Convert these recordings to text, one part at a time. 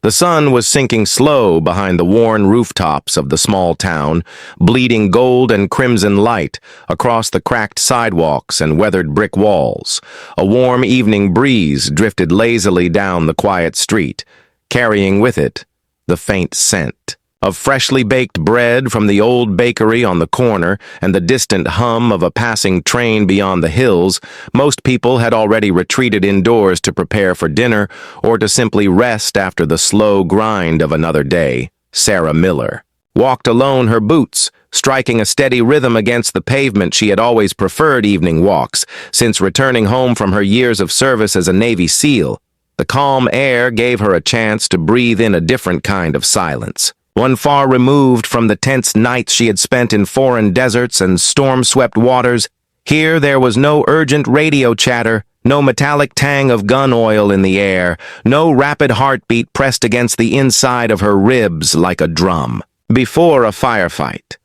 The sun was sinking slow behind the worn rooftops of the small town, bleeding gold and crimson light across the cracked sidewalks and weathered brick walls. A warm evening breeze drifted lazily down the quiet street, carrying with it the faint scent of freshly baked bread from the old bakery on the corner and the distant hum of a passing train beyond the hills. Most people had already retreated indoors to prepare for dinner or to simply rest after the slow grind of another day. Sarah Miller walked alone, her boots striking a steady rhythm against the pavement. She had always preferred evening walks, since returning home from her years of service as a Navy SEAL. The calm air gave her a chance to breathe in a different kind of silence, one far removed from the tense nights she had spent in foreign deserts and storm-swept waters. Here there was no urgent radio chatter, no metallic tang of gun oil in the air, no rapid heartbeat pressed against the inside of her ribs like a drum before a firefight.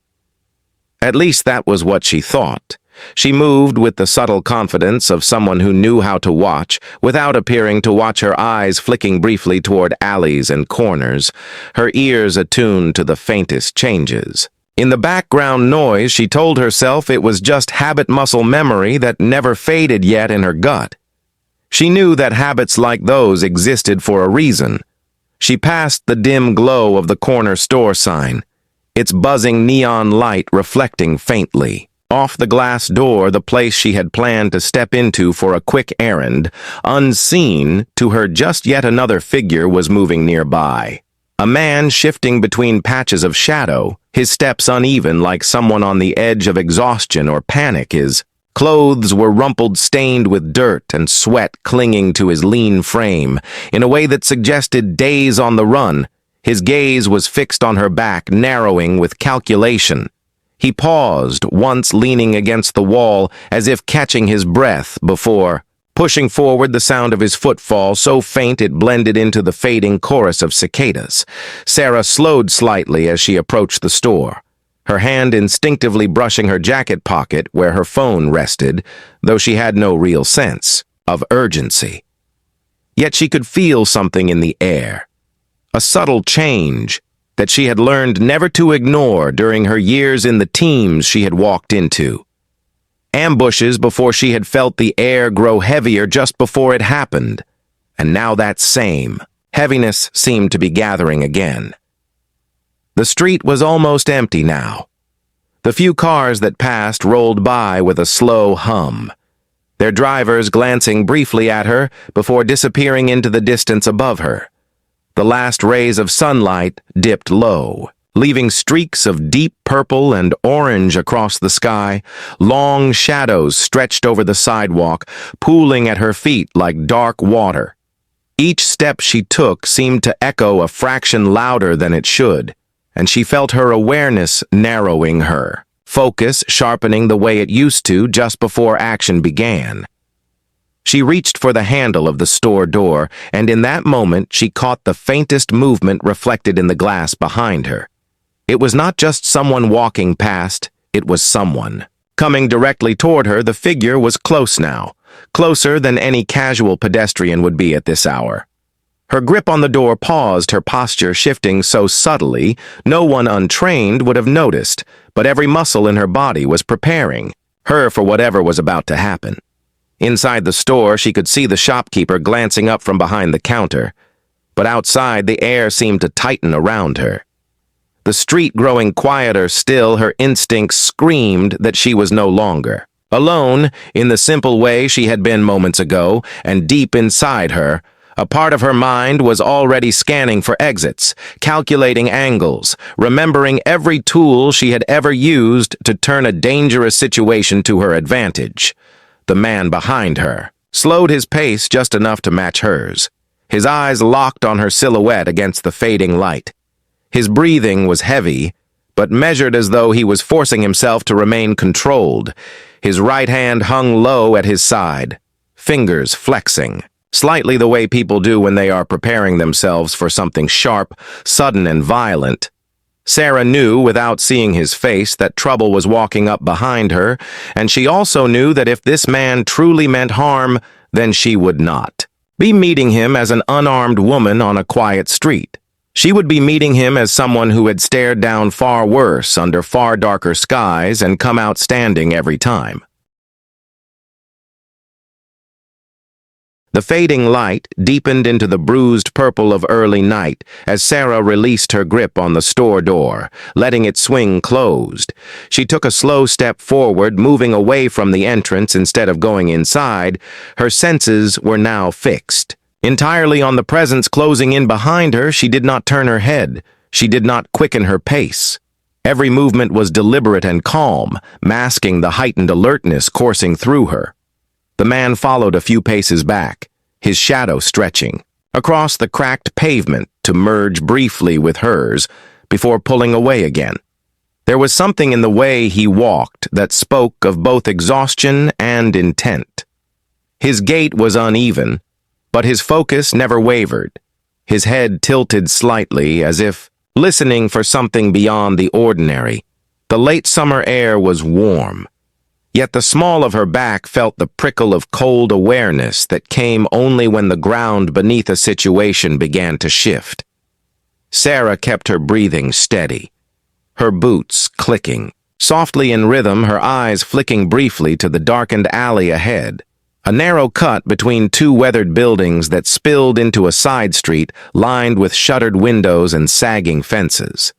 At least that was what she thought. She moved with the subtle confidence of someone who knew how to watch, without appearing to watch, her eyes flicking briefly toward alleys and corners, her ears attuned to the faintest changes. In the background noise, she told herself it was just habit muscle memory that never faded yet in her gut. She knew that habits like those existed for a reason. She passed the dim glow of the corner store sign, its buzzing neon light reflecting faintly off the glass door, the place she had planned to step into for a quick errand. Unseen to her, just yet another figure was moving nearby. A man shifting between patches of shadow, his steps uneven like someone on the edge of exhaustion or panic. His clothes were rumpled, stained with dirt, and sweat clinging to his lean frame in a way that suggested days on the run. His gaze was fixed on her back, narrowing with calculation. He paused, once leaning against the wall, as if catching his breath, before pushing forward, the sound of his footfall so faint it blended into the fading chorus of cicadas. Sarah slowed slightly as she approached the store, her hand instinctively brushing her jacket pocket where her phone rested, though she had no real sense of urgency. Yet she could feel something in the air, a subtle change that she had learned never to ignore during her years in the teams she had walked into. Ambushes before she had felt the air grow heavier just before it happened, and now that same heaviness seemed to be gathering again. The street was almost empty now. The few cars that passed rolled by with a slow hum, their drivers glancing briefly at her before disappearing into the distance above her. The last rays of sunlight dipped low, leaving streaks of deep purple and orange across the sky. Long shadows stretched over the sidewalk, pooling at her feet like dark water. Each step she took seemed to echo a fraction louder than it should, and she felt her awareness narrowing, her focus sharpening the way it used to just before action began. She reached for the handle of the store door, and in that moment she caught the faintest movement reflected in the glass behind her. It was not just someone walking past, it was someone coming directly toward her. The figure was close now, closer than any casual pedestrian would be at this hour. Her grip on the door paused, her posture shifting so subtly no one untrained would have noticed, but every muscle in her body was preparing her for whatever was about to happen. Inside the store, she could see the shopkeeper glancing up from behind the counter, but outside the air seemed to tighten around her. The street growing quieter still, her instincts screamed that she was no longer alone in the simple way she had been moments ago, and deep inside her, a part of her mind was already scanning for exits, calculating angles, remembering every tool she had ever used to turn a dangerous situation to her advantage. The man behind her slowed his pace just enough to match hers, his eyes locked on her silhouette against the fading light. His breathing was heavy, but measured, as though he was forcing himself to remain controlled. His right hand hung low at his side, fingers flexing, slightly the way people do when they are preparing themselves for something sharp, sudden, and violent. Sarah knew, without seeing his face, that trouble was walking up behind her, and she also knew that if this man truly meant harm, then she would not be meeting him as an unarmed woman on a quiet street. She would be meeting him as someone who had stared down far worse under far darker skies and come out standing every time. The fading light deepened into the bruised purple of early night as Sarah released her grip on the store door, letting it swing closed. She took a slow step forward, moving away from the entrance instead of going inside. Her senses were now fixed. Entirely on the presence closing in behind her, she did not turn her head. She did not quicken her pace. Every movement was deliberate and calm, masking the heightened alertness coursing through her. The man followed a few paces back, his shadow stretching across the cracked pavement to merge briefly with hers before pulling away again. There was something in the way he walked that spoke of both exhaustion and intent. His gait was uneven, but his focus never wavered, his head tilted slightly as if listening for something beyond the ordinary. The late summer air was warm, yet the small of her back felt the prickle of cold awareness that came only when the ground beneath a situation began to shift. Sarah kept her breathing steady, her boots clicking, softly in rhythm, her eyes flicking briefly to the darkened alley ahead. A narrow cut between two weathered buildings that spilled into a side street lined with shuttered windows and sagging fences.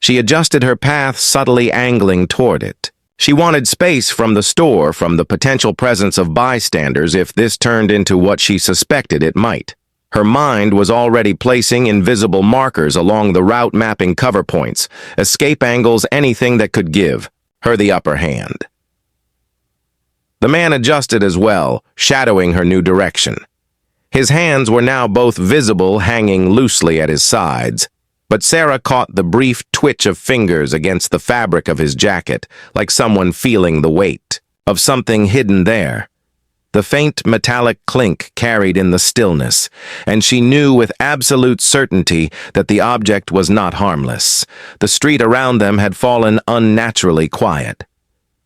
She adjusted her path, subtly angling toward it. She wanted space from the store from the potential presence of bystanders if this turned into what she suspected it might. Her mind was already placing invisible markers along the route mapping cover points, escape angles, anything that could give her the upper hand. The man adjusted as well, shadowing her new direction. His hands were now both visible, hanging loosely at his sides, but Sarah caught the brief twitch of fingers against the fabric of his jacket, like someone feeling the weight of something hidden there. The faint metallic clink carried in the stillness, and she knew with absolute certainty that the object was not harmless. The street around them had fallen unnaturally quiet.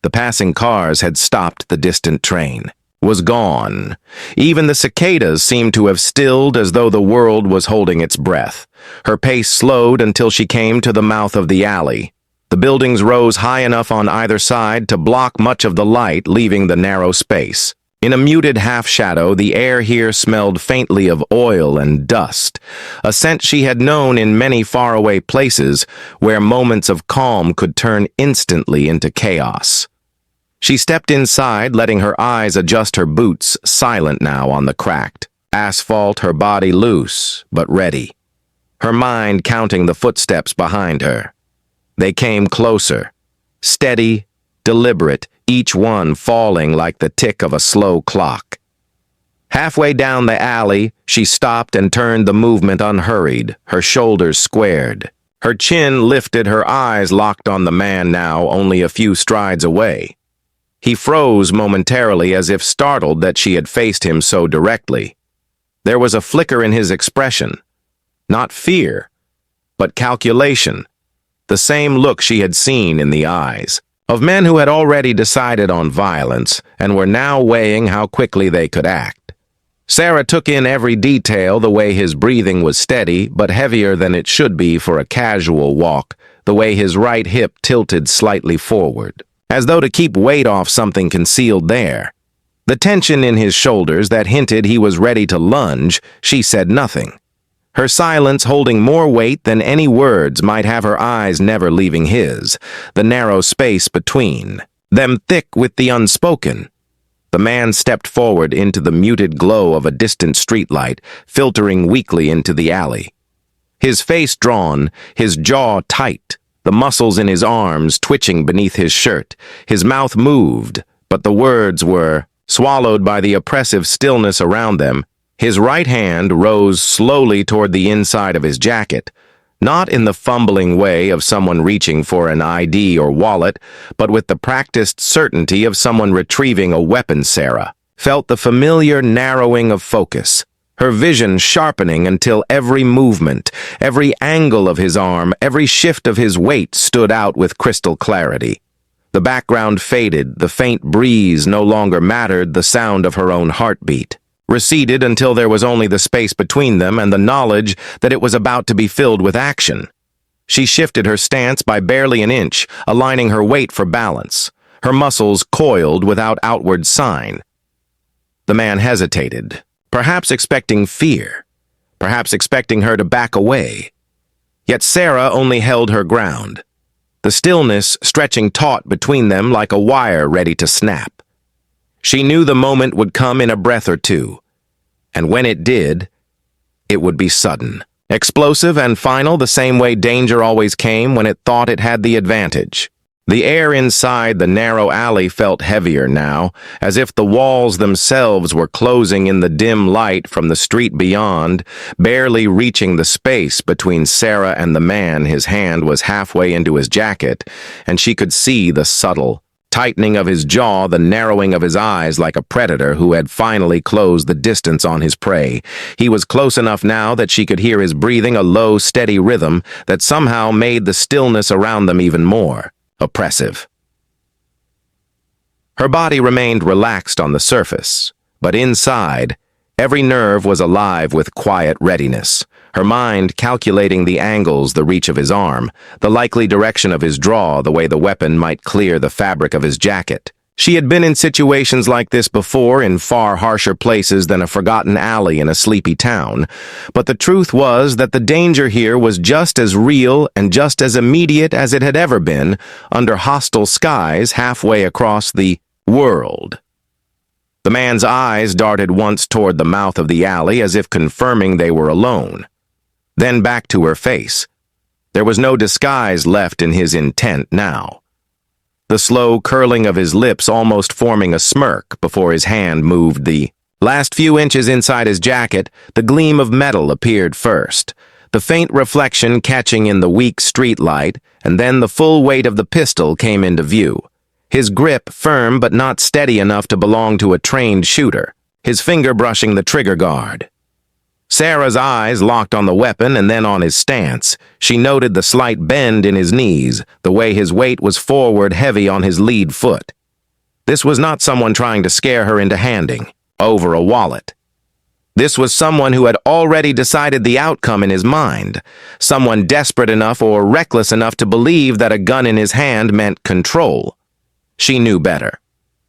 The passing cars had stopped, the distant train was gone. Even the cicadas seemed to have stilled as though the world was holding its breath. Her pace slowed until she came to the mouth of the alley. The buildings rose high enough on either side to block much of the light, leaving the narrow space. In a muted half-shadow, the air here smelled faintly of oil and dust, a scent she had known in many faraway places where moments of calm could turn instantly into chaos. She stepped inside, letting her eyes adjust her boots, silent now on the cracked asphalt, her body loose but ready, her mind counting the footsteps behind her. They came closer, steady, deliberate, each one falling like the tick of a slow clock. Halfway down the alley, she stopped and turned the movement unhurried, her shoulders squared. Her chin lifted, her eyes locked on the man now only a few strides away. He froze momentarily as if startled that she had faced him so directly. There was a flicker in his expression, not fear, but calculation, the same look she had seen in the eyes of men who had already decided on violence and were now weighing how quickly they could act. Sarah took in every detail, the way his breathing was steady but heavier than it should be for a casual walk, the way his right hip tilted slightly forward, as though to keep weight off something concealed there. The tension in his shoulders that hinted he was ready to lunge. She said nothing, her silence holding more weight than any words might have, her eyes never leaving his, the narrow space between them thick with the unspoken. The man stepped forward into the muted glow of a distant streetlight, filtering weakly into the alley. His face drawn, his jaw tight, the muscles in his arms twitching beneath his shirt. His mouth moved, but the words were swallowed by the oppressive stillness around them. His right hand rose slowly toward the inside of his jacket, not in the fumbling way of someone reaching for an ID or wallet, but with the practiced certainty of someone retrieving a weapon. Sarah felt the familiar narrowing of focus, her vision sharpening until every movement, every angle of his arm, every shift of his weight stood out with crystal clarity. The background faded, the faint breeze no longer mattered, the sound of her own heartbeat receded until there was only the space between them and the knowledge that it was about to be filled with action. She shifted her stance by barely an inch, aligning her weight for balance. Her muscles coiled without outward sign. The man hesitated, perhaps expecting fear, perhaps expecting her to back away. Yet Sarah only held her ground, the stillness stretching taut between them like a wire ready to snap. She knew the moment would come in a breath or two, and when it did, it would be sudden. Explosive and final, the same way danger always came when it thought it had the advantage. The air inside the narrow alley felt heavier now, as if the walls themselves were closing in the dim light from the street beyond, barely reaching the space between Sarah and the man. His hand was halfway into his jacket, and she could see the subtle tightening of his jaw, the narrowing of his eyes like a predator who had finally closed the distance on his prey. He was close enough now that she could hear his breathing, a low, steady rhythm that somehow made the stillness around them even more oppressive. Her body remained relaxed on the surface, but inside, every nerve was alive with quiet readiness. Her mind calculating the angles, the reach of his arm, the likely direction of his draw, the way the weapon might clear the fabric of his jacket. She had been in situations like this before, in far harsher places than a forgotten alley in a sleepy town, but the truth was that the danger here was just as real and just as immediate as it had ever been under hostile skies halfway across the world. The man's eyes darted once toward the mouth of the alley as if confirming they were alone. Then back to her face. There was no disguise left in his intent now. The slow curling of his lips almost forming a smirk before his hand moved the last few inches inside his jacket. The gleam of metal appeared first, the faint reflection catching in the weak street light, and then the full weight of the pistol came into view. His grip firm but not steady enough to belong to a trained shooter, his finger brushing the trigger guard. Sarah's eyes locked on the weapon and then on his stance. She noted the slight bend in his knees, the way his weight was forward heavy on his lead foot. This was not someone trying to scare her into handing over a wallet. This was someone who had already decided the outcome in his mind, someone desperate enough or reckless enough to believe that a gun in his hand meant control. She knew better.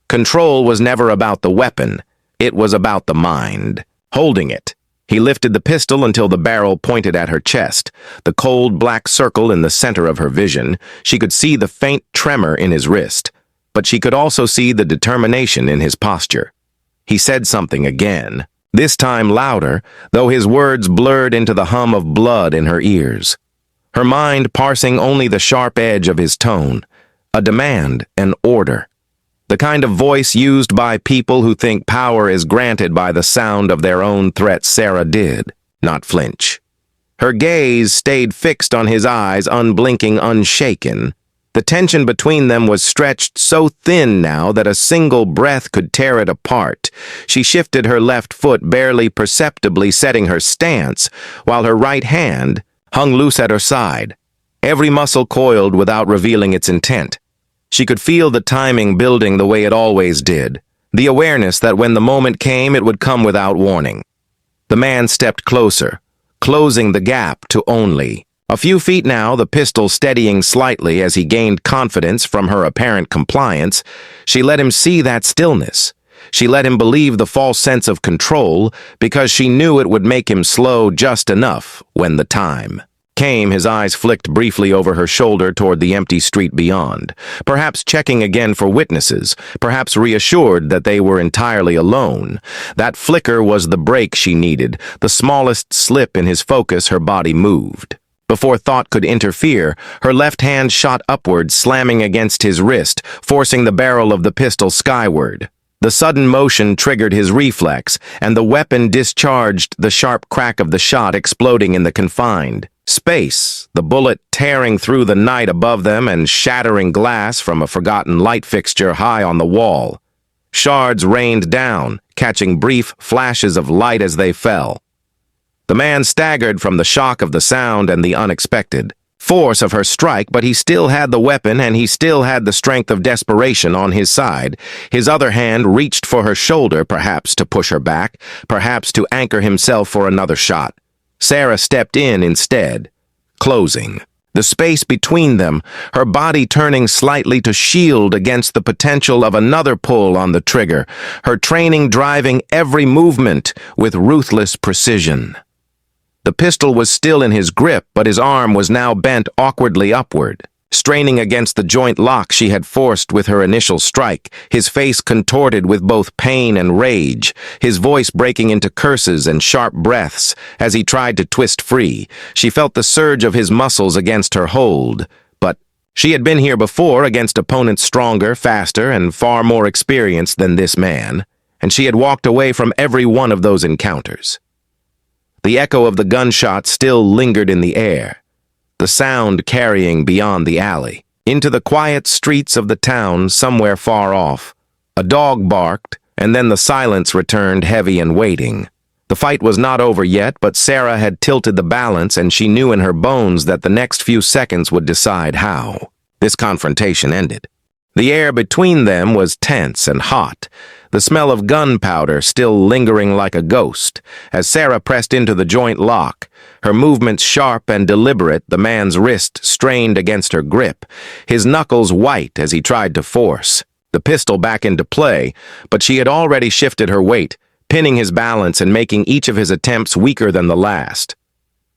Control was never about the weapon, it was about the mind. Holding it, he lifted the pistol until the barrel pointed at her chest, the cold black circle in the center of her vision. She could see the faint tremor in his wrist, but she could also see the determination in his posture. He said something again, this time louder, though his words blurred into the hum of blood in her ears. Her mind parsing only the sharp edge of his tone, a demand, an order. The kind of voice used by people who think power is granted by the sound of their own threats. Sarah did not flinch. Her gaze stayed fixed on his eyes, unblinking, unshaken. The tension between them was stretched so thin now that a single breath could tear it apart. She shifted her left foot, barely perceptibly setting her stance, while her right hand hung loose at her side, every muscle coiled without revealing its intent. She could feel the timing building the way it always did, the awareness that when the moment came, it would come without warning. The man stepped closer, closing the gap to only a few feet now, the pistol steadying slightly as he gained confidence from her apparent compliance. She let him see that stillness. She let him believe the false sense of control because she knew it would make him slow just enough when the time came. His eyes flicked briefly over her shoulder toward the empty street beyond, perhaps checking again for witnesses, perhaps reassured that they were entirely alone. That flicker was the break she needed, the smallest slip in his focus. Her body moved. Before thought could interfere, her left hand shot upward, slamming against his wrist, forcing the barrel of the pistol skyward. The sudden motion triggered his reflex, and the weapon discharged, the sharp crack of the shot exploding in the confined space, the bullet tearing through the night above them and shattering glass from a forgotten light fixture high on the wall. Shards rained down, catching brief flashes of light as they fell. The man staggered from the shock of the sound and the unexpected force of her strike, but he still had the weapon and he still had the strength of desperation on his side. His other hand reached for her shoulder, perhaps to push her back, perhaps to anchor himself for another shot. Sarah stepped in instead, closing the space between them, her body turning slightly to shield against the potential of another pull on the trigger, her training driving every movement with ruthless precision. The pistol was still in his grip, but his arm was now bent awkwardly upward, straining against the joint lock she had forced with her initial strike, his face contorted with both pain and rage, his voice breaking into curses and sharp breaths as he tried to twist free. She felt the surge of his muscles against her hold, but she had been here before against opponents stronger, faster, and far more experienced than this man, and she had walked away from every one of those encounters. The echo of the gunshot still lingered in the air, the sound carrying beyond the alley, into the quiet streets of the town somewhere far off. A dog barked, and then the silence returned heavy and waiting. The fight was not over yet, but Sarah had tilted the balance, and she knew in her bones that the next few seconds would decide how this confrontation ended. The air between them was tense and hot, the smell of gunpowder still lingering like a ghost. As Sarah pressed into the joint lock, her movements sharp and deliberate, the man's wrist strained against her grip, his knuckles white as he tried to force the pistol back into play, but she had already shifted her weight, pinning his balance and making each of his attempts weaker than the last.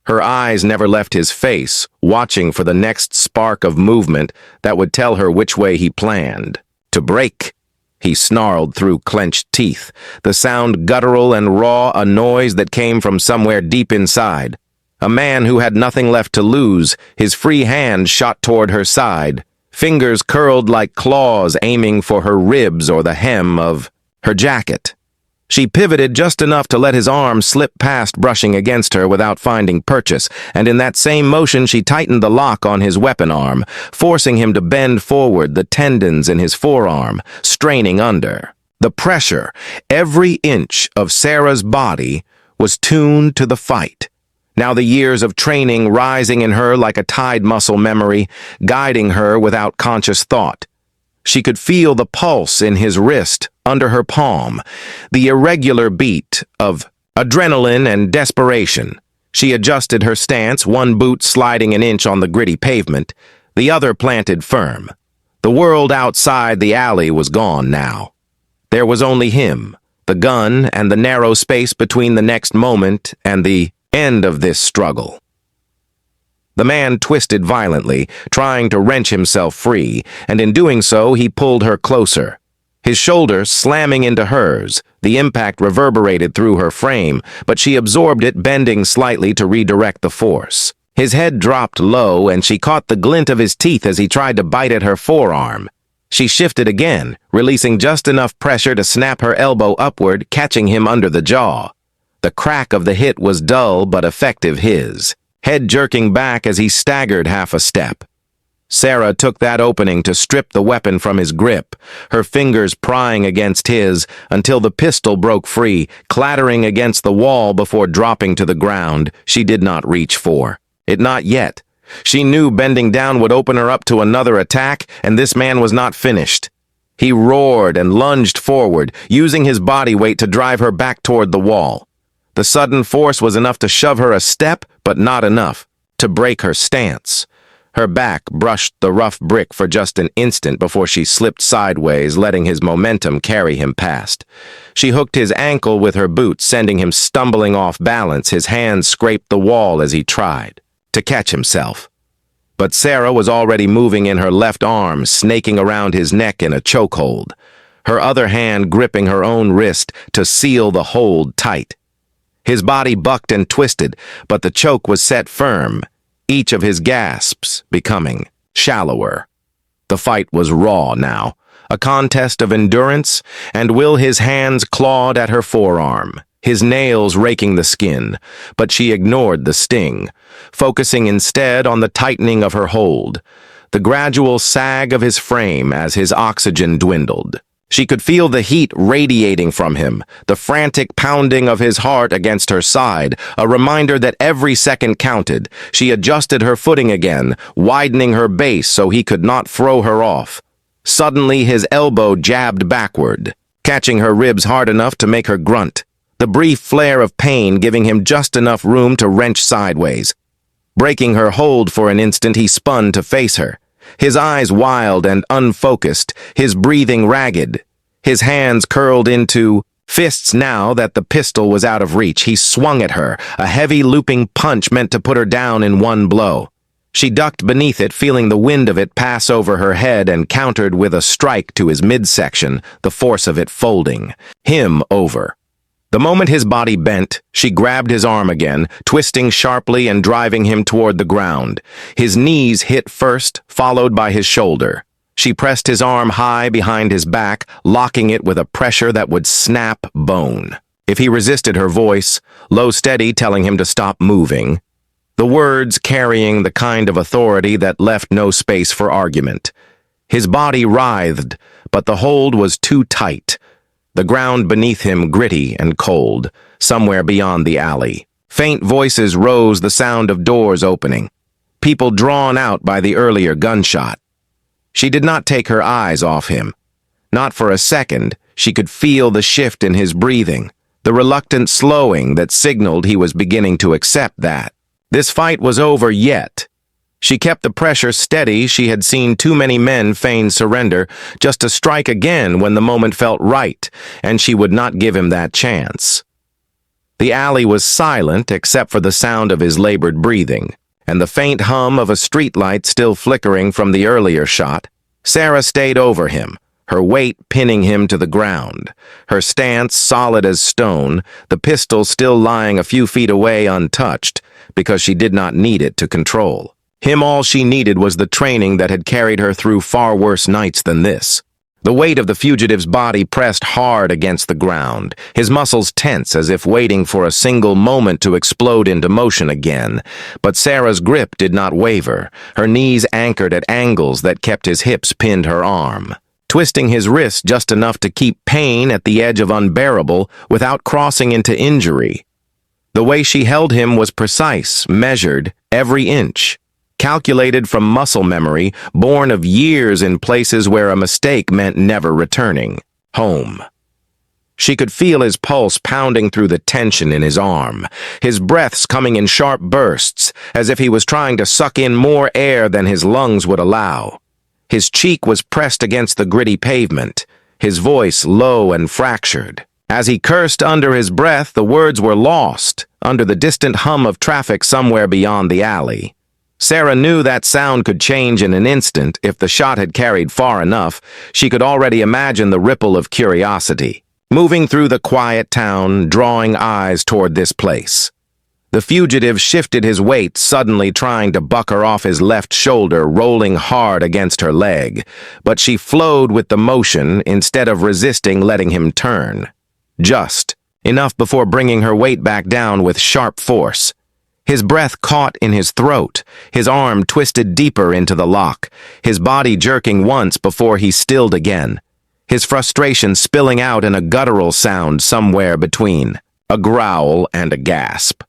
Her eyes never left his face, watching for the next spark of movement that would tell her which way he planned to break. He snarled through clenched teeth, the sound guttural and raw, a noise that came from somewhere deep inside. A man who had nothing left to lose, his free hand shot toward her side, fingers curled like claws aiming for her ribs or the hem of her jacket. She pivoted just enough to let his arm slip past, brushing against her without finding purchase, and in that same motion she tightened the lock on his weapon arm, forcing him to bend forward, the tendons in his forearm straining under. The pressure, every inch of Sarah's body, was tuned to the fight. Now the years of training rising in her like a tide muscle memory, guiding her without conscious thought. She could feel the pulse in his wrist under her palm, the irregular beat of adrenaline and desperation. She adjusted her stance, one boot sliding an inch on the gritty pavement, the other planted firm. The world outside the alley was gone now. There was only him, the gun, and the narrow space between the next moment and the end of this struggle. The man twisted violently, trying to wrench himself free, and in doing so he pulled her closer. His shoulder slamming into hers, the impact reverberated through her frame, but she absorbed it, bending slightly to redirect the force. His head dropped low, and she caught the glint of his teeth as he tried to bite at her forearm. She shifted again, releasing just enough pressure to snap her elbow upward, catching him under the jaw. The crack of the hit was dull but effective, his head jerking back as he staggered half a step. Sarah took that opening to strip the weapon from his grip, her fingers prying against his until the pistol broke free, clattering against the wall before dropping to the ground. She did not reach for it, not yet. She knew bending down would open her up to another attack, and this man was not finished. He roared and lunged forward, using his body weight to drive her back toward the wall. The sudden force was enough to shove her a step, but not enough to break her stance. Her back brushed the rough brick for just an instant before she slipped sideways, letting his momentum carry him past. She hooked his ankle with her boot, sending him stumbling off balance. His hands scraped the wall as he tried to catch himself. But Sarah was already moving in her left arm, snaking around his neck in a chokehold, her other hand gripping her own wrist to seal the hold tight. His body bucked and twisted, but the choke was set firm, each of his gasps becoming shallower. The fight was raw now, a contest of endurance and will. His hands clawed at her forearm, his nails raking the skin, but she ignored the sting, focusing instead on the tightening of her hold, the gradual sag of his frame as his oxygen dwindled. She could feel the heat radiating from him, the frantic pounding of his heart against her side, a reminder that every second counted. She adjusted her footing again, widening her base so he could not throw her off. Suddenly, his elbow jabbed backward, catching her ribs hard enough to make her grunt, the brief flare of pain giving him just enough room to wrench sideways. Breaking her hold for an instant, he spun to face her. His eyes wild and unfocused, his breathing ragged. His hands curled into fists now that the pistol was out of reach. He swung at her, a heavy looping punch meant to put her down in one blow. She ducked beneath it, feeling the wind of it pass over her head, and countered with a strike to his midsection, the force of it folding him over. The moment his body bent, she grabbed his arm again, twisting sharply and driving him toward the ground. His knees hit first, followed by his shoulder. She pressed his arm high behind his back, locking it with a pressure that would snap bone. If he resisted her voice, low steady telling him to stop moving, the words carrying the kind of authority that left no space for argument. His body writhed, but the hold was too tight. The ground beneath him gritty and cold, somewhere beyond the alley. Faint voices rose, the sound of doors opening. People drawn out by the earlier gunshot. She did not take her eyes off him. Not for a second. She could feel the shift in his breathing, the reluctant slowing that signaled he was beginning to accept that. This fight was over yet. She kept the pressure steady. She had seen too many men feign surrender just to strike again when the moment felt right, and she would not give him that chance. The alley was silent except for the sound of his labored breathing, and the faint hum of a streetlight still flickering from the earlier shot. Sarah stayed over him, her weight pinning him to the ground, her stance solid as stone, the pistol still lying a few feet away untouched, because she did not need it to control. Him all she needed was the training that had carried her through far worse nights than this. The weight of the fugitive's body pressed hard against the ground, his muscles tense as if waiting for a single moment to explode into motion again. But Sarah's grip did not waver, her knees anchored at angles that kept his hips pinned her arm, twisting his wrist just enough to keep pain at the edge of unbearable without crossing into injury. The way she held him was precise, measured, every inch. Calculated from muscle memory, born of years in places where a mistake meant never returning. Home. She could feel his pulse pounding through the tension in his arm, his breaths coming in sharp bursts, as if he was trying to suck in more air than his lungs would allow. His cheek was pressed against the gritty pavement, his voice low and fractured. As he cursed under his breath, the words were lost, under the distant hum of traffic somewhere beyond the alley. Sarah knew that sound could change in an instant if the shot had carried far enough. She could already imagine the ripple of curiosity, moving through the quiet town, drawing eyes toward this place. The fugitive shifted his weight, suddenly trying to buck her off his left shoulder, rolling hard against her leg. But she flowed with the motion instead of resisting letting him turn. Just enough before bringing her weight back down with sharp force. His breath caught in his throat, his arm twisted deeper into the lock, his body jerking once before he stilled again, his frustration spilling out in a guttural sound somewhere between a growl and a gasp.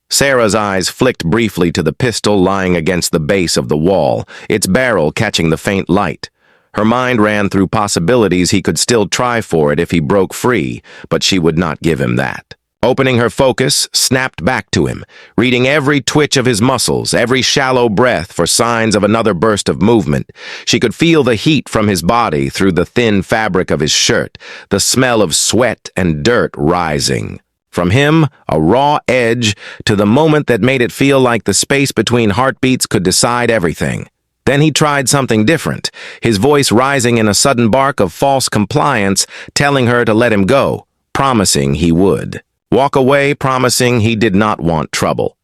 Sarah's eyes flicked briefly to the pistol lying against the base of the wall, its barrel catching the faint light. Her mind ran through possibilities. He could still try for it if he broke free, but she would not give him that. Opening her focus, snapped back to him, reading every twitch of his muscles, every shallow breath for signs of another burst of movement. She could feel the heat from his body through the thin fabric of his shirt, the smell of sweat and dirt rising. From him, a raw edge, to the moment that made it feel like the space between heartbeats could decide everything. Then he tried something different, his voice rising in a sudden bark of false compliance, telling her to let him go, promising he would. Walk away, promising he did not want trouble.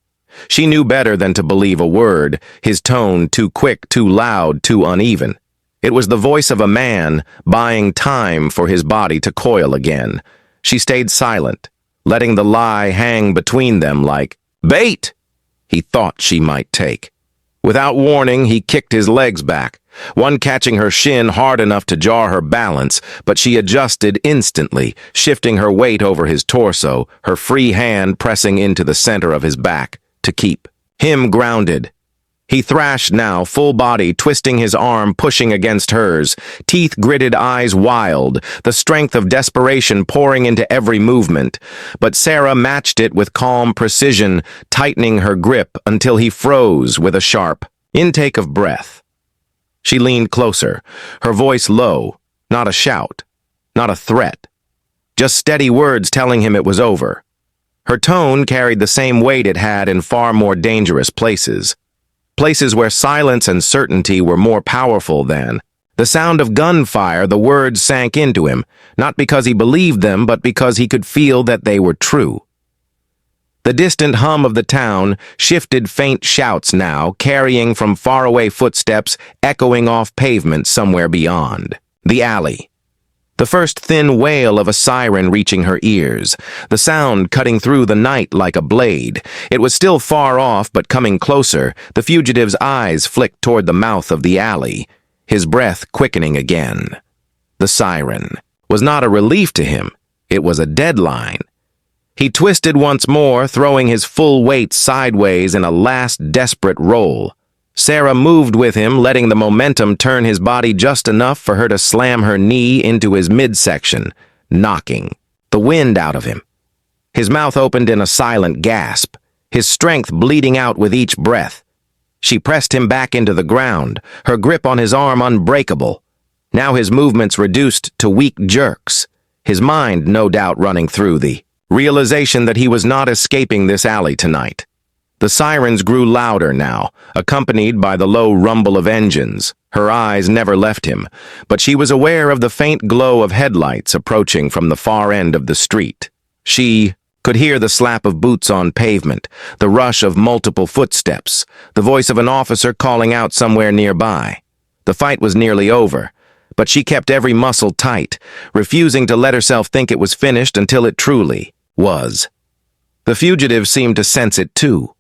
She knew better than to believe a word, his tone too quick, too loud, too uneven. It was the voice of a man, buying time for his body to coil again. She stayed silent, letting the lie hang between them like bait he thought she might take. Without warning, he kicked his legs back, one catching her shin hard enough to jar her balance, but she adjusted instantly, shifting her weight over his torso, her free hand pressing into the center of his back to keep him grounded. He thrashed now, full body, twisting his arm, pushing against hers, teeth gritted, eyes wild, the strength of desperation pouring into every movement. But Sarah matched it with calm precision, tightening her grip until he froze with a sharp intake of breath. She leaned closer, her voice low, not a shout, not a threat, just steady words telling him it was over. Her tone carried the same weight it had in far more dangerous places. Places where silence and certainty were more powerful than. The sound of gunfire, the words sank into him, not because he believed them, but because he could feel that they were true. The distant hum of the town shifted faint shouts now, carrying from faraway footsteps, echoing off pavement somewhere beyond. The alley. The first thin wail of a siren reaching her ears, the sound cutting through the night like a blade. It was still far off, but coming closer, the fugitive's eyes flicked toward the mouth of the alley, his breath quickening again. The siren was not a relief to him, it was a deadline. He twisted once more, throwing his full weight sideways in a last desperate roll. Sarah moved with him, letting the momentum turn his body just enough for her to slam her knee into his midsection, knocking the wind out of him. His mouth opened in a silent gasp, his strength bleeding out with each breath. She pressed him back into the ground, her grip on his arm unbreakable. Now his movements reduced to weak jerks, his mind no doubt running through the realization that he was not escaping this alley tonight. The sirens grew louder now, accompanied by the low rumble of engines. Her eyes never left him, but she was aware of the faint glow of headlights approaching from the far end of the street. She could hear the slap of boots on pavement, the rush of multiple footsteps, the voice of an officer calling out somewhere nearby. The fight was nearly over, but she kept every muscle tight, refusing to let herself think it was finished until it truly was. The fugitive seemed to sense it too.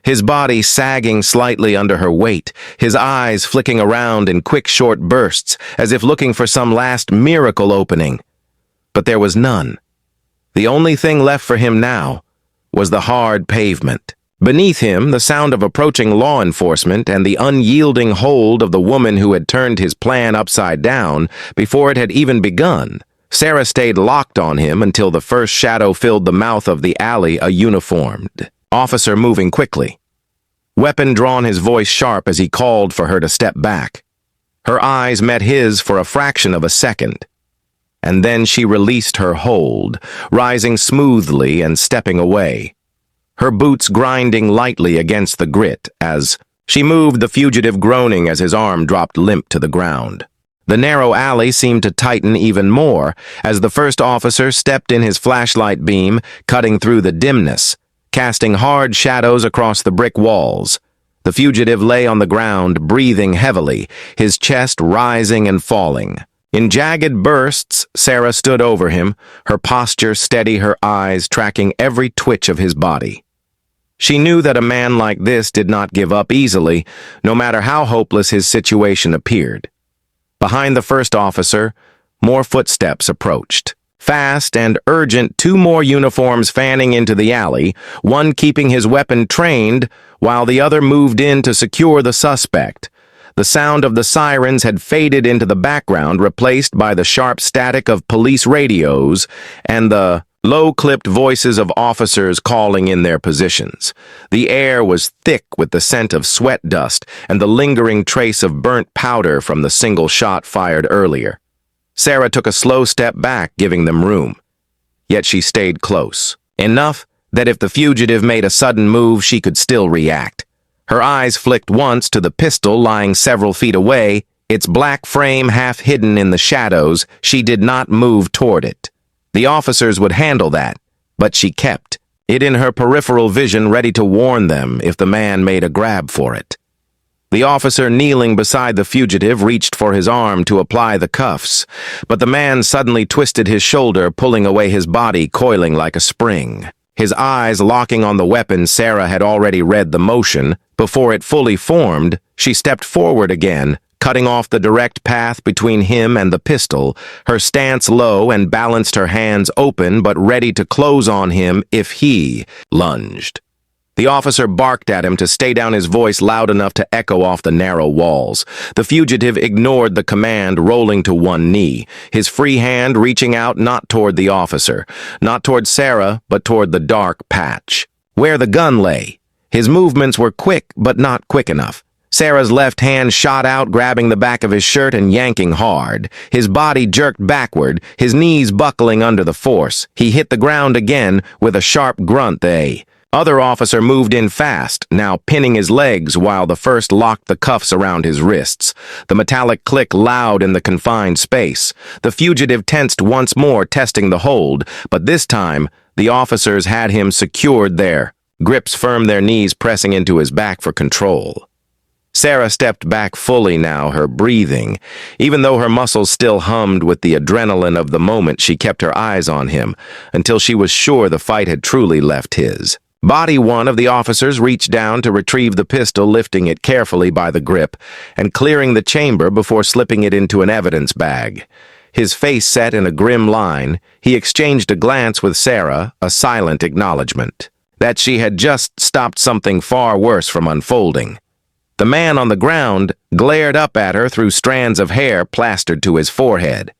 His body sagging slightly under her weight, his eyes flicking around in quick short bursts, as if looking for some last miracle opening. But there was none. The only thing left for him now was the hard pavement. Beneath him, the sound of approaching law enforcement and the unyielding hold of the woman who had turned his plan upside down before it had even begun. Sarah stayed locked on him until the first shadow filled the mouth of the alley, a uniformed officer moving quickly. Weapon drawn, his voice sharp as he called for her to step back. Her eyes met his for a fraction of a second, and then she released her hold, rising smoothly and stepping away, her boots grinding lightly against the grit as she moved, the fugitive groaning as his arm dropped limp to the ground. The narrow alley seemed to tighten even more as the first officer stepped in his flashlight beam, cutting through the dimness, casting hard shadows across the brick walls. The fugitive lay on the ground, breathing heavily, his chest rising and falling. In jagged bursts, Sarah stood over him, her posture steady, her eyes tracking every twitch of his body. She knew that a man like this did not give up easily, no matter how hopeless his situation appeared. Behind the first officer, more footsteps approached. Fast and urgent, two more uniforms fanning into the alley, one keeping his weapon trained, while the other moved in to secure the suspect. The sound of the sirens had faded into the background, replaced by the sharp static of police radios and the low-clipped voices of officers calling in their positions. The air was thick with the scent of sweat dust and the lingering trace of burnt powder from the single shot fired earlier. Sarah took a slow step back, giving them room. Yet she stayed close, enough that if the fugitive made a sudden move, she could still react. Her eyes flicked once to the pistol lying several feet away, its black frame half hidden in the shadows. She did not move toward it. The officers would handle that, but she kept it in her peripheral vision, ready to warn them if the man made a grab for it. The officer kneeling beside the fugitive reached for his arm to apply the cuffs, but the man suddenly twisted his shoulder, pulling away his body, coiling like a spring. His eyes locking on the weapon. Sarah had already read the motion. Before it fully formed, she stepped forward again, cutting off the direct path between him and the pistol, her stance low and balanced, her hands open but ready to close on him if he lunged. The officer barked at him to stay down, his voice loud enough to echo off the narrow walls. The fugitive ignored the command, rolling to one knee, his free hand reaching out not toward the officer, not toward Sarah, but toward the dark patch, where the gun lay. His movements were quick, but not quick enough. Sarah's left hand shot out, grabbing the back of his shirt and yanking hard. His body jerked backward, his knees buckling under the force. He hit the ground again with a sharp grunt. The other officer moved in fast, now pinning his legs while the first locked the cuffs around his wrists. The metallic click loud in the confined space. The fugitive tensed once more, testing the hold, but this time the officers had him secured there, grips firm, their knees pressing into his back for control. Sarah stepped back fully now, her breathing. Even though her muscles still hummed with the adrenaline of the moment, she kept her eyes on him until she was sure the fight had truly left his body. One of the officers reached down to retrieve the pistol, lifting it carefully by the grip and clearing the chamber before slipping it into an evidence bag. His face set in a grim line, he exchanged a glance with Sarah, a silent acknowledgement that she had just stopped something far worse from unfolding. The man on the ground glared up at her through strands of hair plastered to his forehead,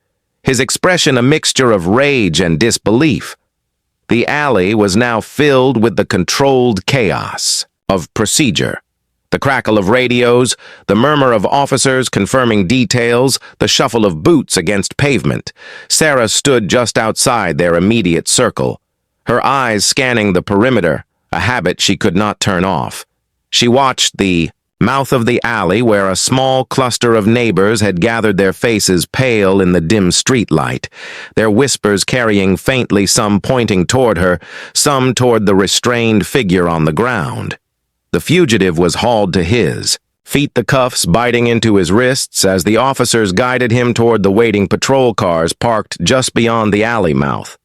his expression a mixture of rage and disbelief. The alley was now filled with the controlled chaos of procedure. The crackle of radios, the murmur of officers confirming details, the shuffle of boots against pavement. Sarah stood just outside their immediate circle, her eyes scanning the perimeter, a habit she could not turn off. She watched the mouth of the alley where a small cluster of neighbors had gathered, their faces pale in the dim streetlight, their whispers carrying faintly, some pointing toward her, some toward the restrained figure on the ground. The fugitive was hauled to his feet, the cuffs biting into his wrists as the officers guided him toward the waiting patrol cars parked just beyond the alley mouth.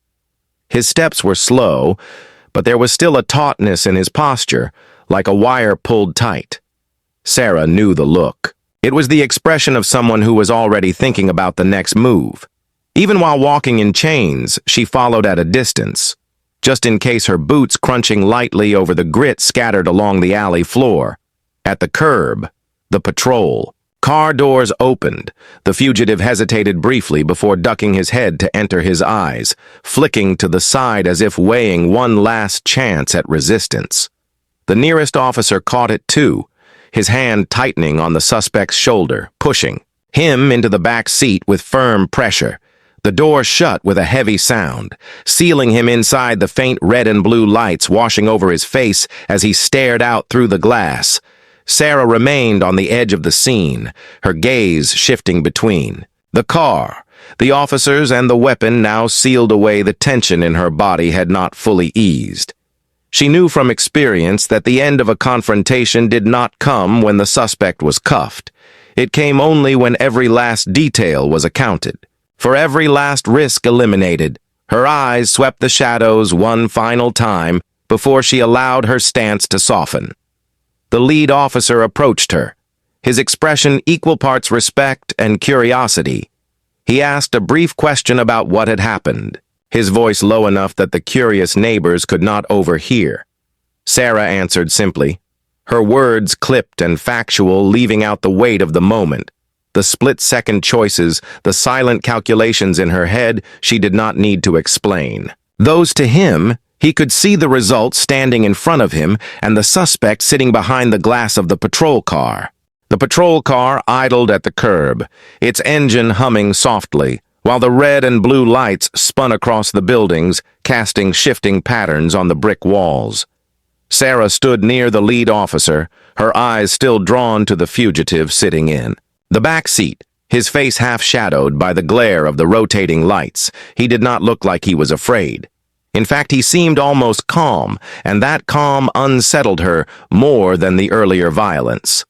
His steps were slow, but there was still a tautness in his posture, like a wire pulled tight. Sarah knew the look. It was the expression of someone who was already thinking about the next move. Even while walking in chains, she followed at a distance, just in case, her boots crunching lightly over the grit scattered along the alley floor. At the curb, the patrol car doors opened. The fugitive hesitated briefly before ducking his head to enter, his eyes flicking to the side as if weighing one last chance at resistance. The nearest officer caught it too, his hand tightening on the suspect's shoulder, pushing him into the back seat with firm pressure. The door shut with a heavy sound, sealing him inside, the faint red and blue lights washing over his face as he stared out through the glass. Sarah remained on the edge of the scene, her gaze shifting between the car, the officers, and the weapon now sealed away. The tension in her body had not fully eased. She knew from experience that the end of a confrontation did not come when the suspect was cuffed. It came only when every last detail was accounted, for every last risk eliminated. Her eyes swept the shadows one final time before she allowed her stance to soften. The lead officer approached her, his expression equal parts respect and curiosity. He asked a brief question about what had happened, his voice low enough that the curious neighbors could not overhear. Sarah answered simply, her words clipped and factual, leaving out the weight of the moment. The split-second choices, the silent calculations in her head she did not need to explain. Those to him, he could see the results standing in front of him and the suspect sitting behind the glass of the patrol car. The patrol car idled at the curb, its engine humming softly, while the red and blue lights spun across the buildings, casting shifting patterns on the brick walls. Sarah stood near the lead officer, her eyes still drawn to the fugitive sitting in the back seat, his face half shadowed by the glare of the rotating lights. He did not look like he was afraid. In fact, he seemed almost calm, and that calm unsettled her more than the earlier violence.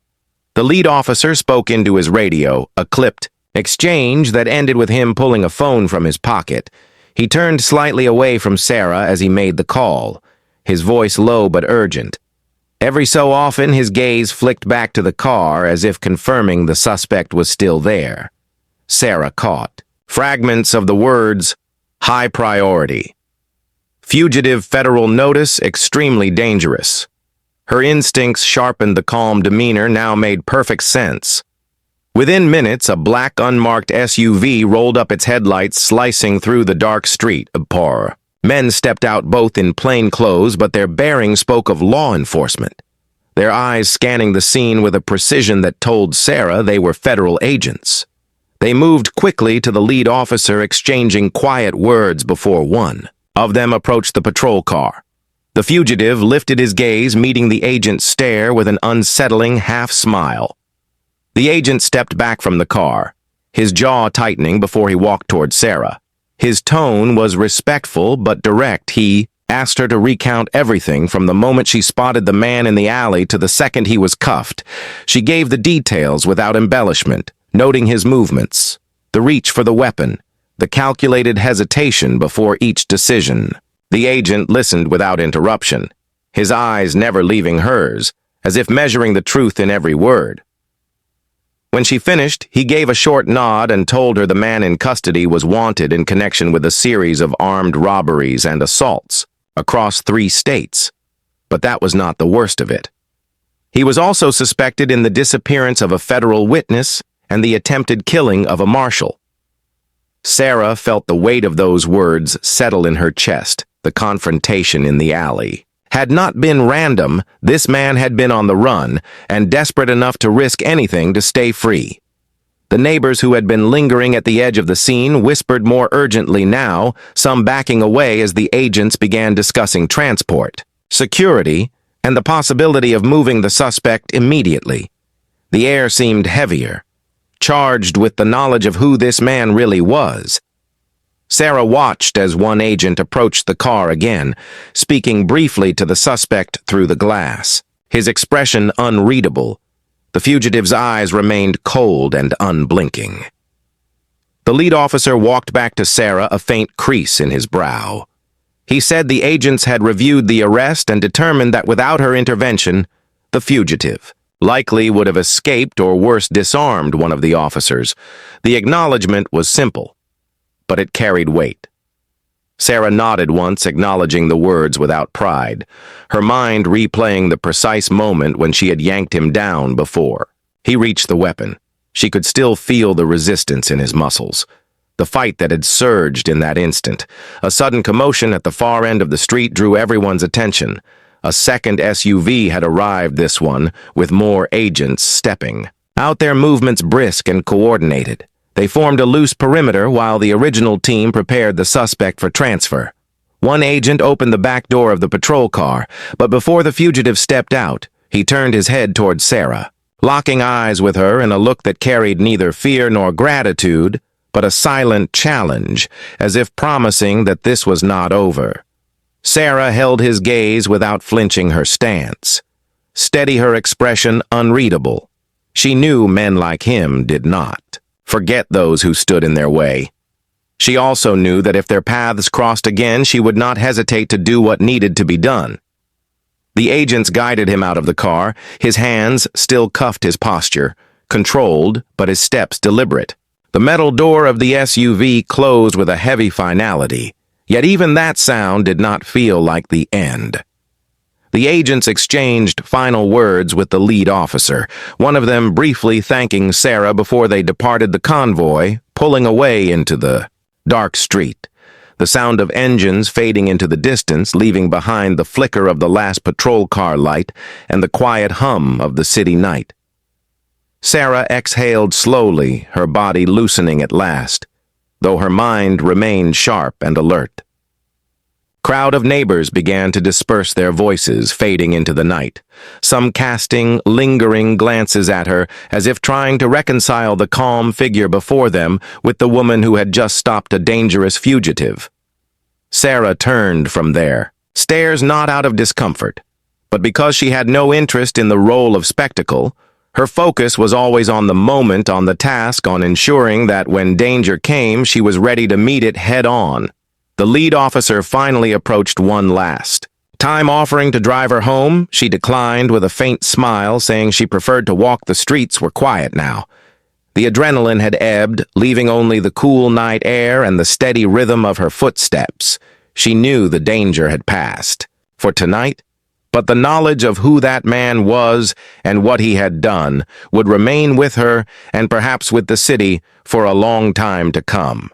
The lead officer spoke into his radio, a clipped exchange that ended with him pulling a phone from his pocket. He turned slightly away from Sarah as he made the call, his voice low but urgent. Every so often, his gaze flicked back to the car as if confirming the suspect was still there. Sarah caught fragments of the words, high priority. Fugitive federal notice, extremely dangerous. Her instincts sharpened the calm demeanor now made perfect sense. Within minutes, a black unmarked SUV rolled up its headlights, slicing through the dark street of Par. Men stepped out both in plain clothes, but their bearing spoke of law enforcement, their eyes scanning the scene with a precision that told Sarah they were federal agents. They moved quickly to the lead officer, exchanging quiet words before one of them approached the patrol car. The fugitive lifted his gaze, meeting the agent's stare with an unsettling half-smile. The agent stepped back from the car, his jaw tightening before he walked toward Sarah. His tone was respectful but direct. He asked her to recount everything from the moment she spotted the man in the alley to the second he was cuffed. She gave the details without embellishment, noting his movements, the reach for the weapon, the calculated hesitation before each decision. The agent listened without interruption, his eyes never leaving hers, as if measuring the truth in every word. When she finished, he gave a short nod and told her the man in custody was wanted in connection with a series of armed robberies and assaults across 3 states. But that was not the worst of it. He was also suspected in the disappearance of a federal witness and the attempted killing of a marshal. Sarah felt the weight of those words settle in her chest. The confrontation in the alley had not been random. This man had been on the run and desperate enough to risk anything to stay free. The neighbors who had been lingering at the edge of the scene whispered more urgently now, some backing away as the agents began discussing transport, security, and the possibility of moving the suspect immediately. The air seemed heavier, charged with the knowledge of who this man really was. Sarah watched as one agent approached the car again, speaking briefly to the suspect through the glass, his expression unreadable. The fugitive's eyes remained cold and unblinking. The lead officer walked back to Sarah, a faint crease in his brow. He said the agents had reviewed the arrest and determined that without her intervention, the fugitive likely would have escaped or worse disarmed one of the officers. The acknowledgement was simple, but it carried weight. Sarah nodded once, acknowledging the words without pride, her mind replaying the precise moment when she had yanked him down before. He reached the weapon. She could still feel the resistance in his muscles, the fight that had surged in that instant. A sudden commotion at the far end of the street drew everyone's attention. A second SUV had arrived, this one, with more agents stepping out, their movements brisk and coordinated. They formed a loose perimeter while the original team prepared the suspect for transfer. One agent opened the back door of the patrol car, but before the fugitive stepped out, he turned his head toward Sarah, locking eyes with her in a look that carried neither fear nor gratitude, but a silent challenge, as if promising that this was not over. Sarah held his gaze without flinching her stance, steady, her expression unreadable. She knew men like him did not forget those who stood in their way. She also knew that if their paths crossed again, she would not hesitate to do what needed to be done. The agents guided him out of the car, his hands still cuffed, his posture controlled, but his steps deliberate. The metal door of the SUV closed with a heavy finality, yet even that sound did not feel like the end. The agents exchanged final words with the lead officer, one of them briefly thanking Sarah before they departed the convoy, pulling away into the dark street, the sound of engines fading into the distance, leaving behind the flicker of the last patrol car light and the quiet hum of the city night. Sarah exhaled slowly, her body loosening at last, though her mind remained sharp and alert. Crowd of neighbors began to disperse, their voices fading into the night, some casting lingering glances at her as if trying to reconcile the calm figure before them with the woman who had just stopped a dangerous fugitive. Sarah turned from there, stares not out of discomfort, but because she had no interest in the role of spectacle, her focus was always on the moment, on the task, on ensuring that when danger came, she was ready to meet it head on. The lead officer finally approached one last Time offering to drive her home, she declined with a faint smile, saying she preferred to walk. The streets were quiet now. The adrenaline had ebbed, leaving only the cool night air and the steady rhythm of her footsteps. She knew the danger had passed. For tonight, but the knowledge of who that man was and what he had done would remain with her and perhaps with the city for a long time to come.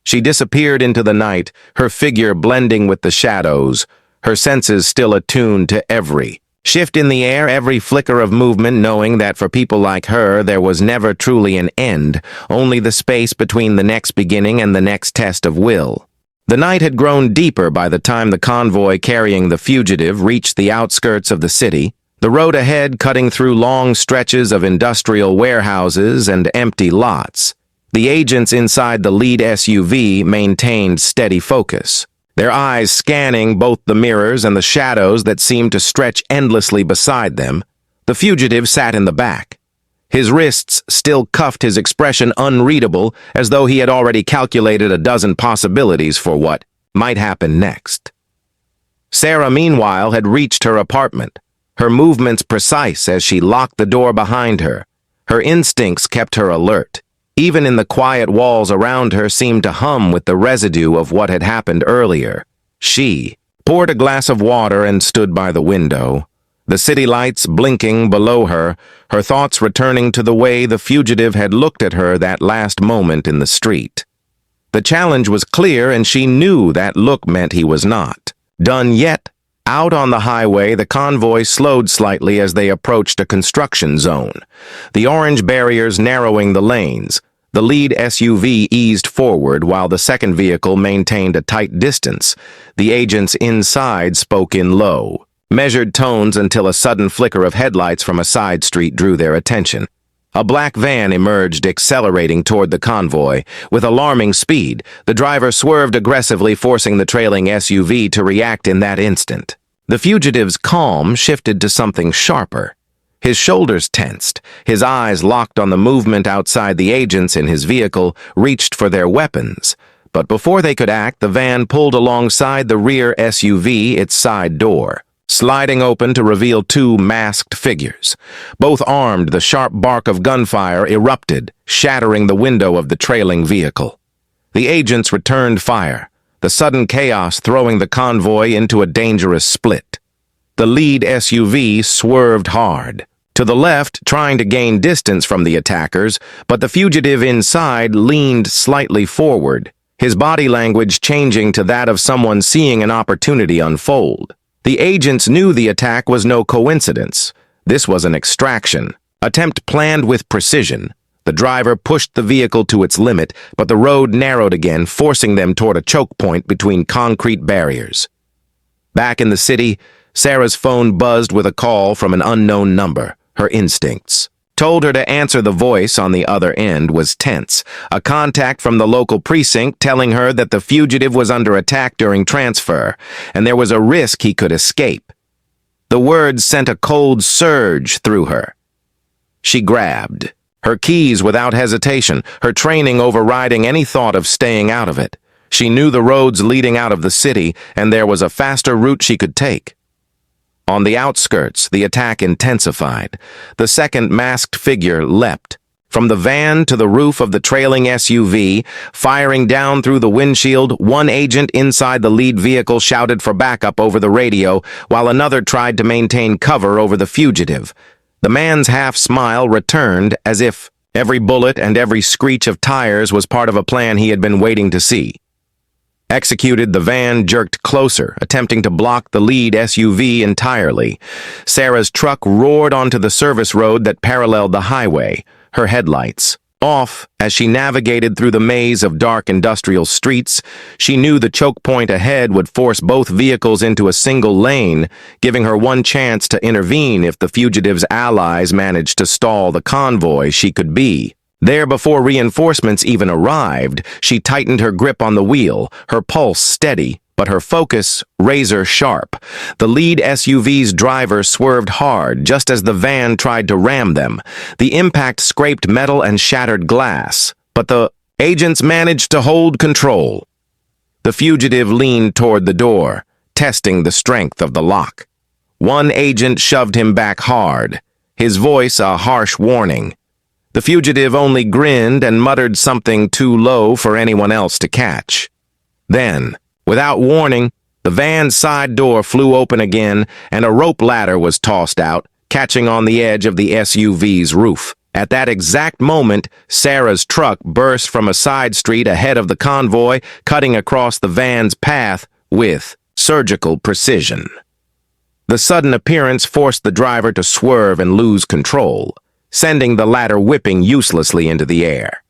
She disappeared into the night, her figure blending with the shadows, her senses still attuned to every shift in the air, every flicker of movement, knowing that for people like her there was never truly an end, only the space between the next beginning and the next test of will. The night had grown deeper by the time the convoy carrying the fugitive reached the outskirts of the city, the road ahead cutting through long stretches of industrial warehouses and empty lots. The agents inside the lead SUV maintained steady focus, their eyes scanning both the mirrors and the shadows that seemed to stretch endlessly beside them. The fugitive sat in the back. His wrists still cuffed, his expression unreadable, as though he had already calculated a dozen possibilities for what might happen next. Sarah, meanwhile, had reached her apartment, her movements precise as she locked the door behind her. Her instincts kept her alert. Even in the quiet walls around her seemed to hum with the residue of what had happened earlier. She poured a glass of water and stood by the window, the city lights blinking below her, her thoughts returning to the way the fugitive had looked at her that last moment in the street. The challenge was clear, and she knew that look meant he was not done yet. Out on the highway, the convoy slowed slightly as they approached a construction zone, the orange barriers narrowing the lanes. The lead SUV eased forward while the second vehicle maintained a tight distance. The agents inside spoke in low, measured tones until a sudden flicker of headlights from a side street drew their attention. A black van emerged, accelerating toward the convoy. With alarming speed, the driver swerved aggressively, forcing the trailing SUV to react in that instant. The fugitive's calm shifted to something sharper. His shoulders tensed, his eyes locked on the movement outside. The agents in his vehicle reached for their weapons. But before they could act, the van pulled alongside the rear SUV, its side door sliding open to reveal two masked figures. Both armed, the sharp bark of gunfire erupted, shattering the window of the trailing vehicle. The agents returned fire, the sudden chaos throwing the convoy into a dangerous split. The lead SUV swerved hard to the left, trying to gain distance from the attackers, but the fugitive inside leaned slightly forward, his body language changing to that of someone seeing an opportunity unfold. The agents knew the attack was no coincidence. This was an extraction attempt planned with precision. The driver pushed the vehicle to its limit, but the road narrowed again, forcing them toward a choke point between concrete barriers. Back in the city, Sarah's phone buzzed with a call from an unknown number. Her instincts told her to answer. The voice on the other end was tense, a contact from the local precinct telling her that the fugitive was under attack during transfer, and there was a risk he could escape. The words sent a cold surge through her. She grabbed her keys without hesitation, her training overriding any thought of staying out of it. She knew the roads leading out of the city, and there was a faster route she could take. On the outskirts, the attack intensified. The second masked figure leapt from the van to the roof of the trailing SUV, firing down through the windshield. One agent inside the lead vehicle shouted for backup over the radio, while another tried to maintain cover over the fugitive. The man's half-smile returned, as if every bullet and every screech of tires was part of a plan he had been waiting to see. Executed, the van jerked closer, attempting to block the lead SUV entirely. Sarah's truck roared onto the service road that paralleled the highway, her headlights off as she navigated through the maze of dark industrial streets. She knew the choke point ahead would force both vehicles into a single lane, giving her one chance to intervene if the fugitive's allies managed to stall the convoy. She could be there before reinforcements even arrived. She tightened her grip on the wheel, her pulse steady, but her focus razor sharp. The lead SUV's driver swerved hard just as the van tried to ram them. The impact scraped metal and shattered glass, but the agents managed to hold control. The fugitive leaned toward the door, testing the strength of the lock. One agent shoved him back hard, his voice a harsh warning. The fugitive only grinned and muttered something too low for anyone else to catch. Then, without warning, the van's side door flew open again and a rope ladder was tossed out, catching on the edge of the SUV's roof. At that exact moment, Sarah's truck burst from a side street ahead of the convoy, cutting across the van's path with surgical precision. The sudden appearance forced the driver to swerve and lose control, sending the ladder whipping uselessly into the air.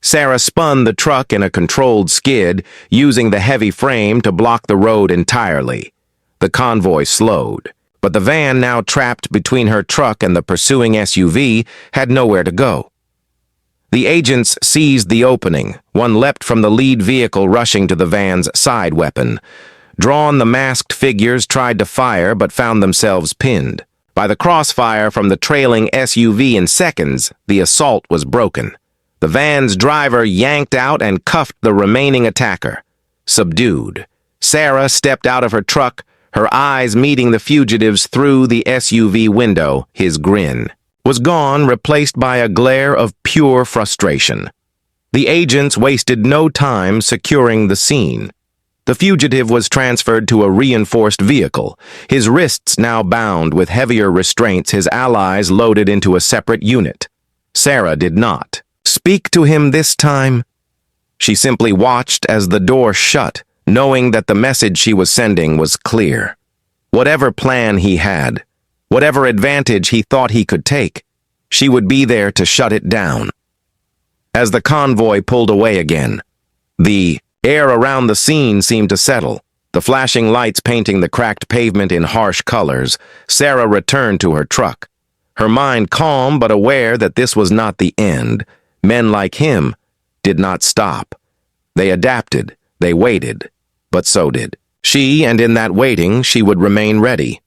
Sarah spun the truck in a controlled skid, using the heavy frame to block the road entirely. The convoy slowed, but the van, now trapped between her truck and the pursuing SUV, had nowhere to go. The agents seized the opening. One leapt from the lead vehicle, rushing to the van's side weapon. Drawn, the masked figures tried to fire but found themselves pinned. By the crossfire from the trailing SUV in seconds, the assault was broken. The van's driver yanked out and cuffed the remaining attacker. Subdued, Sarah stepped out of her truck, her eyes meeting the fugitive's through the SUV window. His grin was gone, replaced by a glare of pure frustration. The agents wasted no time securing the scene. The fugitive was transferred to a reinforced vehicle, his wrists now bound with heavier restraints, his allies loaded into a separate unit. Sarah did not speak to him this time. She simply watched as the door shut, knowing that the message she was sending was clear. Whatever plan he had, whatever advantage he thought he could take, she would be there to shut it down. As the convoy pulled away again, the air around the scene seemed to settle, the flashing lights painting the cracked pavement in harsh colors. Sarah returned to her truck, her mind calm but aware that this was not the end. Men like him did not stop. They adapted, they waited, but so did she, and in that waiting she would remain ready.